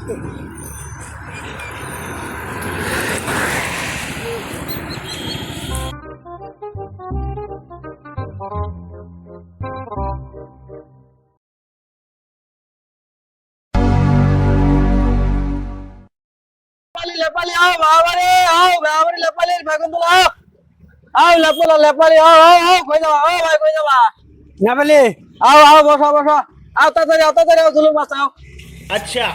লেপালি আও বাবারে লেপালির বেগুন তোলা আও লেপালি আও কই যাবা ভাই কই যাবা নেপালি আও বসো আও তাড়াতাড়ি আও জুলুম বাঁচাও अच्छा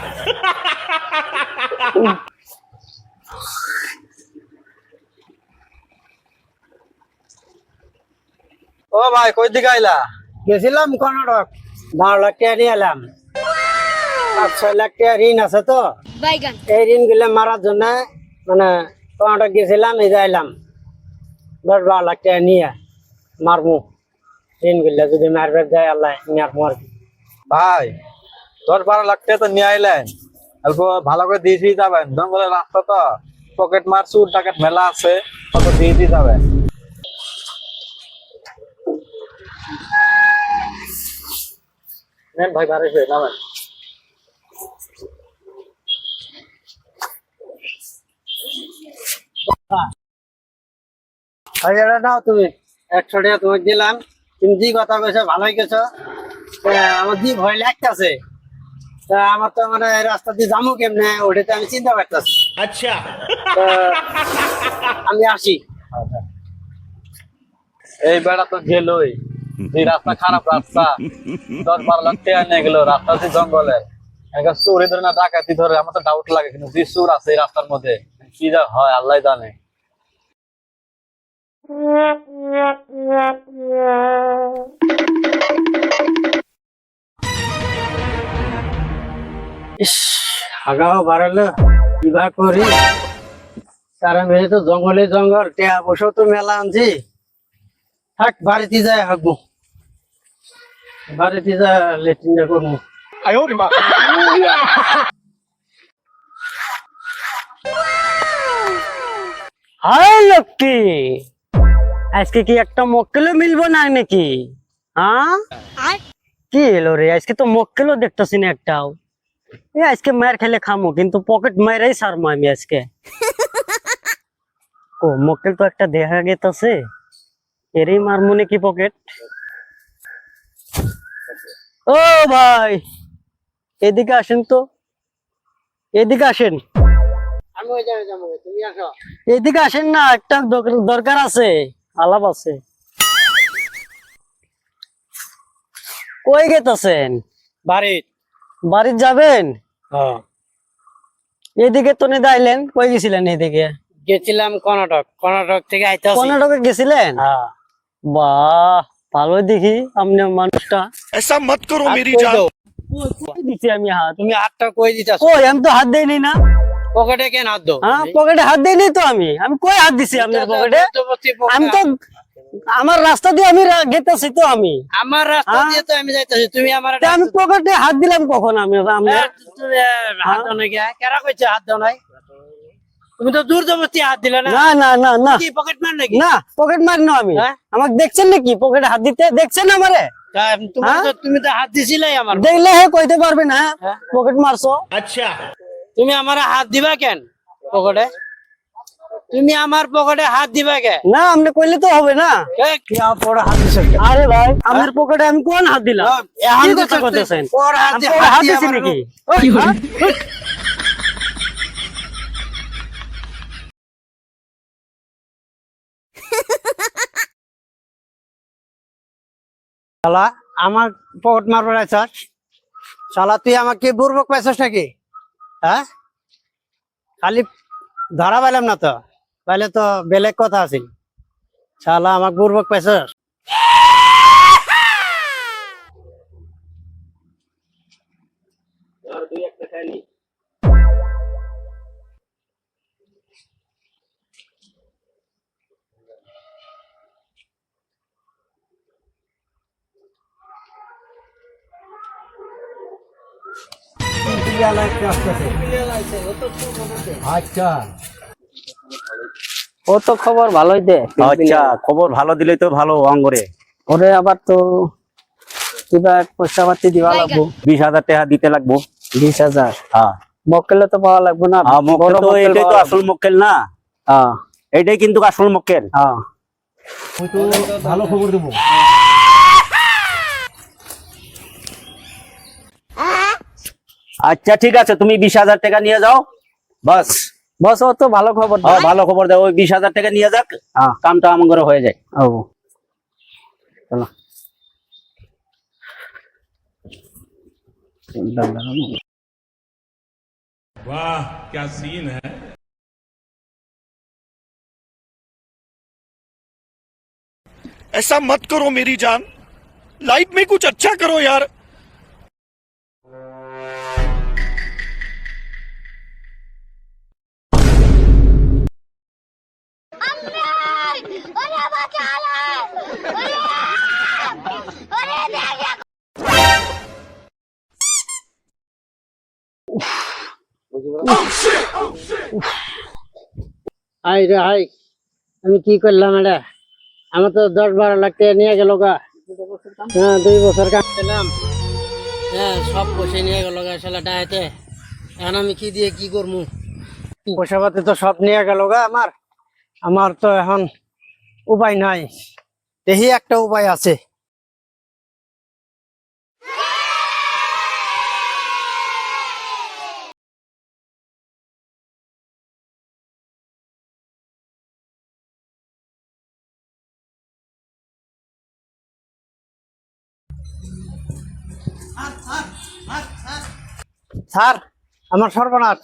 ও ভাই কই দিকে আইলা? গেছিলাম কর্ণাটক, 12 লাখ টাকা নিয়ে এলাম। 6 লাখ টাকা ঋণ আছে তো, এই ঋণ গুলো মারার জন্য মানে কর্ণাটক গেছিলাম, এই যাইলাম 10-12 লাখ টাকা নিয়ে মারমু। ঋণ গুলো যদি মারবে যায় আল্লাহ মারমু আর কি। ভাই 10-12 লাখ টাকা তো নিয়ে আইলেন, অল্প ভালো করে দিয়ে যাবেন। জঙ্গলের রাস্তা তো, পকেট মার চুর টাকার মেলা আছে, অত দিয়ে যাবেন। নেন ভাই বাড়ি হয়ে নামেন। নাও তুমি 100 টাকা তোমাকে দিলাম। তুমি যে কথা কইছো ভালোই গেছো, আমার যে ভয় লাগতেছে, তা আমার তো মানে রাস্তা দিয়ে যাবো কেমনে ওটা তো আমি চিন্তা করতেছি। अच्छा আমি আসি। এই বেড়া তো গেলই, এই রাস্তা খারাপ রাস্তা, 10-12 লাখ টাকা নিয়ে গেল। রাস্তা হচ্ছে জঙ্গলে, একটা চোরে ধরে না ডাকাতি ধরে, আমার তো ডাউট লাগে। কিন্তু যে চোর আছে এই রাস্তার মধ্যে, কি যা হয় আল্লাহ জানে। ইস, আগাও বাড়ালো কিবা করি, কারণ এই তো জঙ্গলে জঙ্গল, টেয়া বসেও তো মেলা আনছি। থাক বাড়িতে যায় হাগবো, বাড়িতে যা লেট্রিনটা করবো। হাই লক্ষ্মী, আজকে কি একটা মক্কেলও মিলবো না নাকি? হ্যাঁ কি এলো রে, আজকে তো মক্কেলও দেখতেছি না একটাও। আজকে মায়ের খেলে খামো, কিন্তু পকেট মায়েরাই সারমো আমি আজকে। ও মক্কেল তো একটা দেখা গেছে, এরই মারমো নাকি পকেট। ও ভাই এদিকে আসেন তো, এদিকে আসেন, আমি ওই জায়গায় যাবো, তুমি আসো। এদিকে আসেন না, একটা দরকার আছে, আলাপ আছে। কই গেতেছেন? বাড়ির যাবেন? এদিকে তো নিয়ে আইলেন, কই গেছিলেন? এদিকে গেছিলাম কর্ণাটক, কর্ণাটক থেকে আইতে। কর্ণাটকে গেছিলেন? বাহ ভালোই দেখি আপনি মানুষটা। ऐसा मत करो मेरी जान কই দিছি আমি হাত? তুমি হাতটা কই দিতেছ? কই আমি তো হাত দেইনি না। পকেটে কেন হাত দাও? হ্যাঁ পকেটে হাত দেইনি তো আমি কই হাত দিছি আপনার পকেটে? আমি তো আমার রাস্তা দিয়ে আমি গেতেছি তো, আমি আমার রাস্তা দিয়ে তো আমি যাইতেছি, তুমি আমার আমি পকেটে হাত দিলাম কখন? আমি হাত দাও নাকি? কেরা কইছে হাত দাও নাই? তুমি তো দূর জবরদস্তি হাত দিলে না। না না না না, কি পকেট মার নাকি? না পকেট মার না আমি। হ্যাঁ? আমাকে দেখছেন নাকি পকেটে হাত দিতে? দেখছেন আমারে? তুমি তো হাত দিছিলাই আমার। দেখলে হে কইতে পারবে না হ্যাঁ? পকেট মারছো। अच्छा তুমি আমার হাত দিবা কেন পকেটে? তুমি আমার পকেটে হাত দিবা কেন? না আপনি কইলে তো হবে না। কি পড়ে হাত দিছ? আরে ভাই আমার পকেটে আমি কোন হাত দিলাম? কি কথা কইতেছেন? পড়ে হাত আমি দিয়ে পকেটে হাত দিছি নাকি? শালা আমার পকেট মারবার আছিস? শালা তুই আমাকে বুর্বক পাইছিস নাকি? হ্যাঁ খালি ধরা পাইলাম না তো, পাইলে তো বেলেগ কথা আছিল। শালা আমাকে বুর্বক পাইছিস? আচ্ছা ও তো খবর ভালোই দে। আচ্ছা খবর ভালো দিলেই তো ভালো অঙ্গরে। ওরে আবার তো কিবা পয়সা পাতি দিবা লাগবো। 20,000 টাকা দিতে লাগবো। 20,000? হ্যাঁ মক্কেল তো পাওয়া লাগবে না, মক্কেল তো মক্কেল এটাই তো পাওয়া আসল মক্কেল না, হ্যাঁ এটাই কিন্তু আসল মক্কেল। হ্যাঁ ভালো খবর দেবো। আচ্ছা ঠিক আছে, তুমি 20,000 টাকা নিয়ে যাও বাস। বস ও তো ভালো খবর হ্যাঁ, ভালো খবর দাও, ওই 20,000 টাকা নিয়ে যাক, কামটা আমার ঘরে হয়ে যায়। ও চলো वाह क्या सीन है। ऐसा मत करो मेरी जान, लाइफ में कुछ अच्छा करो यार। আই রে আই, আমি কি করলাম এটা? আমার তো 10-12 লাখ টাকা নিয়ে গেল গা। হ্যাঁ 2 বছর কাজ করলাম, হ্যাঁ সব পয়সা নিয়ে গেল গা শালাটা হাতে। এখন আমি কি দিয়ে কি করবো? পয়সা পাতি তো সব নিয়ে গেল গা আমার। আমার তো এখন উপায় নাই, দেখি একটা উপায় আছে। স্যার আমার সর্বনাশ।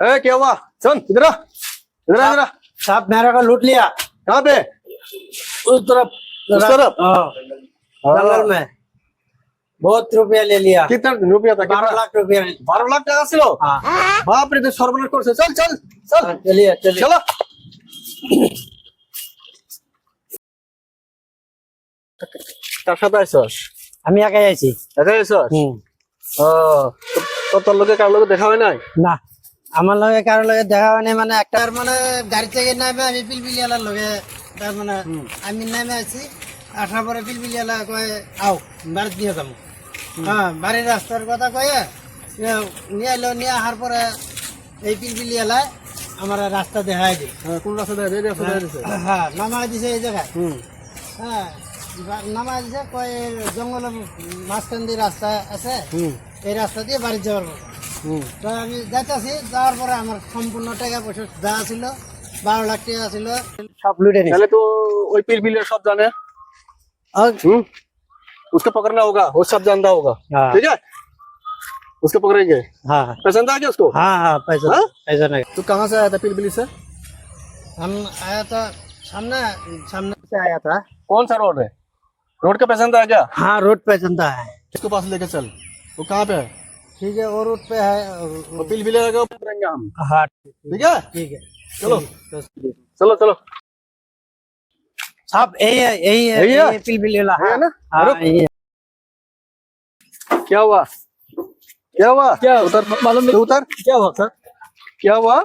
क्या हुआ? चल इधर आ, इधर आ, इधर आ। साहब मेरे को लूट लिया। कहाँ पे? उस तरफ हाँ, जंगल में बहुत रुपया ले लिया। कितना रुपया था? 12 लाख रुपया। 12 लाख টাকা ছিল? हाँ বাপ রে, তো সর্বনাশ করছে। চল চল চল चलिए चलिए। চলো। কার সাথে আইছস? আমি একাই আছি। একাই আইছস? ও, তো তোর লোকে কার লোকে দেখা হয় নাই? না আমার লগে কারোর লগে দেখা হয়নি, মানে একটা মানে গাড়ি থেকে নামে আমি পিলপিলিয়ালার লগে তার মানে আমি নামে আছি। আসার পরে পিলপিলিয়ালা কয়ে আও বাড়িতে নিয়ে যাবো। হ্যাঁ বাড়ির রাস্তার কথা কয়ে নিয়ে এলো। নিয়ে আসার পরে এই পিলপিলিয়ালায় আমার রাস্তা দেখাই দিই। কোন রাস্তা দেয়? এই রাস্তা দেয়? হ্যাঁ নামাই দিছে এই জায়গায়। হ্যাঁ নামাই দিছে কয়ে জঙ্গলের মাঝখান দিয়ে রাস্তা আছে, এই রাস্তা দিয়ে বাড়ি যাওয়ার কথা। তো আমি যাইতেছি, যাওয়ার পরে আমার সম্পূর্ণ টাকা পয়সা যা ছিল 12 লাখ টাকা ছিল সব লুটে নিয়েছে। पहले तो वही पीर बिलियर सब जाने, उसको पकड़ना होगा, वो सब जानता होगा। हाँ। ठीक है, उसको पकड़ेंगे। हाँ पसंद आ गया उसको? हाँ हाँ पैसा हाँ? पैसा नहीं। तू कहाँ से आया था पीर बिली से? हम आया था सामने सामने से आया था। कौन सा रोड है? रोड का पसंद आ गया? हाँ रोड पे चलता है। इसको पास लेके चल। वो कहाँ पे है? ठीक है वो रोड पे है। वो पीर बिलियर का पकड़ेंगे हम। हाँ ठीक है, ठीक है चलो चलो चलो। साहब यही है यही है यही है? यही पिलपिलियाला यही है ना? हाँ रुक। यही है। क्या हुआ? क्या हुआ? क्या उतर, मालूम नहीं। उतर। क्या हुआ सर? क्या हुआ?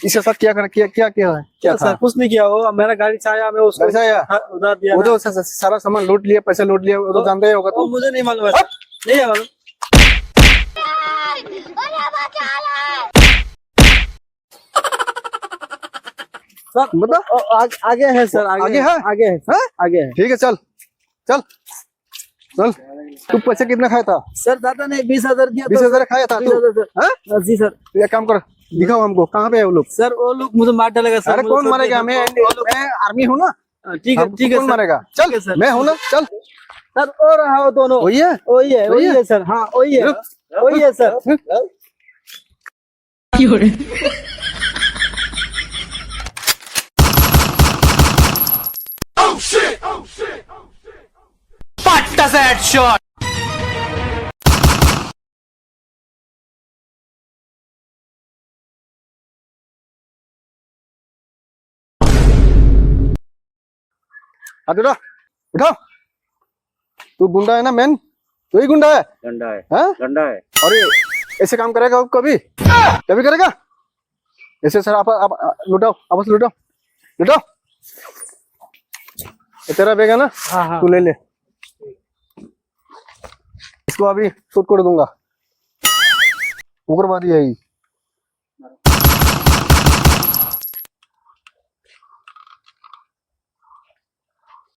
इसके साथ क्या कर क्या क्या क्या है? क्या था? सर कुछ नहीं किया, वो मेरा गाड़ी से आया, मैं उसको घर से आया? उधार दिया वो ना। तो सारा सामान लूट लिया, पैसा लूट लिया, वो तो जानता ही होगा वो तू। मुझे नहीं मालूम है सर। नहीं है मालूम। सर बता। आगे है सर, आगे है? आगे है हाँ? आगे है। ठीक है, चल चल चल। तू पैसे कितना खाया था? सर दादा ने 20,000 दिया 20,000 खाया था तू? 20,000 सर। हाँ? जी सर। तू एक काम कर, दिखाओ हमको कहाँ पे है वो लोग। सर वो लोग मुझे मार डालेगा सर। अरे मुझे कौन सर मारेगा? देखो, मैं मैं आर्मी हूँ ना। ठीक है हमको ठीक है कौन सर। मारेगा? ठीक चल है सर। मैं हूँ ना, चल। सर हो रहा हो दोनों। वही है? वही है वही है? सर। हाँ वही है रुक। वही है सर। हाथ उठा, उठाओ। तू गुंडा है ना मैन? तू ही गुंडा है? गंडा है, हाँ? गंडा है। और ये ऐसे काम करेगा कभी? कभी करेगा ऐसे? सर आप लुटाओ, आपस लुटाओ, लुटाओ। ये तेरा बैग है ना? हाँ हाँ तू ले ले, इसको अभी शूट कर दूंगा। उग्रवादी है ये।